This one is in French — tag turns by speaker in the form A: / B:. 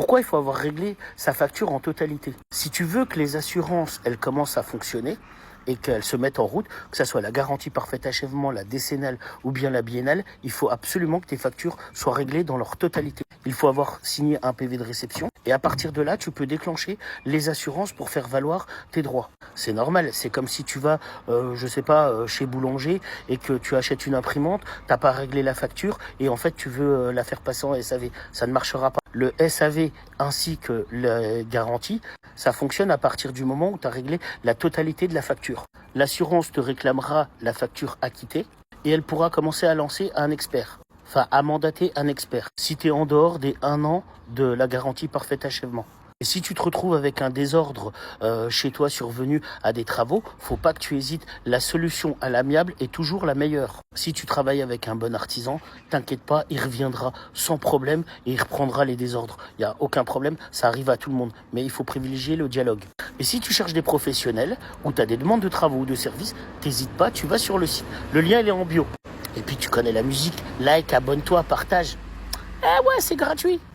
A: Pourquoi il faut avoir réglé sa facture en totalité? Si tu veux que les assurances, elles commencent à fonctionner et qu'elles se mettent en route, que ça soit la garantie parfait achèvement, la décennale ou bien la biennale, il faut absolument que tes factures soient réglées dans leur totalité. Il faut avoir signé un PV de réception et à partir de là, tu peux déclencher les assurances pour faire valoir tes droits. C'est normal, c'est comme si tu vas, chez Boulanger et que tu achètes une imprimante, t'as pas réglé la facture et en fait tu veux la faire passer en SAV. Ça ne marchera pas. Le SAV ainsi que la garantie, ça fonctionne à partir du moment où tu as réglé la totalité de la facture. L'assurance te réclamera la facture acquittée et elle pourra commencer à lancer un expert. Enfin, à mandater un expert. Si tu es en dehors des 1 an de la garantie parfait achèvement. Et si tu te retrouves avec un désordre chez toi survenu à des travaux, faut pas que tu hésites. La solution à l'amiable est toujours la meilleure. Si tu travailles avec un bon artisan, t'inquiète pas, il reviendra sans problème et il reprendra les désordres. Il y a aucun problème, ça arrive à tout le monde. Mais il faut privilégier le dialogue. Et si tu cherches des professionnels ou tu as des demandes de travaux ou de services, t'hésites pas, tu vas sur le site. Le lien il est en bio. Et puis tu connais la musique, like, abonne-toi, partage. Eh ouais, c'est gratuit.